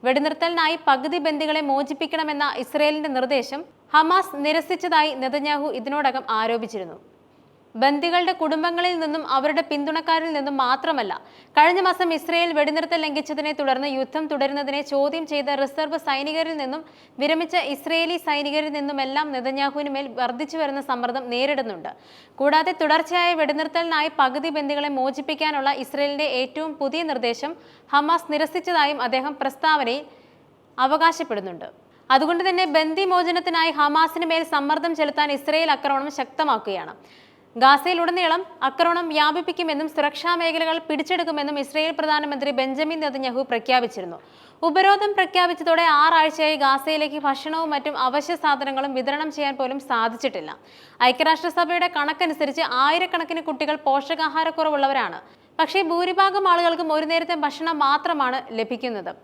വെടിനിർത്തലിനായി പകുതി ബന്ദികളെ മോചിപ്പിക്കണമെന്ന ഇസ്രയേലിന്റെ നിർദ്ദേശം ഹമാസ് നിരസിച്ചതായി നെതന്യാഹു ഇതിനോടകം ആരോപിച്ചിരുന്നു. ബന്ദികളുടെ കുടുംബങ്ങളിൽ നിന്നും അവരുടെ പിന്തുണക്കാരിൽ നിന്നും മാത്രമല്ല, കഴിഞ്ഞ മാസം ഇസ്രയേൽ വെടിനിർത്തൽ ലംഘിച്ചതിനെ തുടർന്ന് യുദ്ധം തുടരുന്നതിനെ ചോദ്യം ചെയ്ത റിസർവ് സൈനികരിൽ നിന്നും വിരമിച്ച ഇസ്രയേലി സൈനികരിൽ നിന്നുമെല്ലാം നെതന്യാഹുവിന് മേൽ വർദ്ധിച്ചു വരുന്ന സമ്മർദ്ദം നേരിടുന്നുണ്ട്. കൂടാതെ തുടർച്ചയായ വെടിനിർത്തലിനായി പകുതി ബന്ദികളെ മോചിപ്പിക്കാനുള്ള ഇസ്രയേലിന്റെ ഏറ്റവും പുതിയ നിർദ്ദേശം ഹമാസ് നിരസിച്ചതായും അദ്ദേഹം പ്രസ്താവനയിൽ അവകാശപ്പെടുന്നുണ്ട്. അതുകൊണ്ട് തന്നെ ബന്ദി മോചനത്തിനായി ഹമാസിന് മേൽ സമ്മർദ്ദം ചെലുത്താൻ ഇസ്രയേൽ ആക്രമണം ശക്തമാക്കുകയാണ്. ഗാസയിലുടനീളം ആക്രമണം വ്യാപിപ്പിക്കുമെന്നും സുരക്ഷാ മേഖലകൾ പിടിച്ചെടുക്കുമെന്നും ഇസ്രയേൽ പ്രധാനമന്ത്രി ബെഞ്ചമിൻ നെതന്യാഹു പ്രഖ്യാപിച്ചിരുന്നു. ഉപരോധം പ്രഖ്യാപിച്ചതോടെ 6 ആഴ്ചയായി ഗാസയിലേക്ക് ഭക്ഷണവും മറ്റും അവശ്യ സാധനങ്ങളും വിതരണം ചെയ്യാൻ പോലും സാധിച്ചിട്ടില്ല. ഐക്യരാഷ്ട്രസഭയുടെ കണക്കനുസരിച്ച് ആയിരക്കണക്കിന് കുട്ടികൾ പോഷകാഹാരക്കുറവുള്ളവരാണ്. പക്ഷേ ഭൂരിഭാഗം ആളുകൾക്കും ഒരു നേരത്തെ ഭക്ഷണം മാത്രമാണ് ലഭിക്കുന്നത്.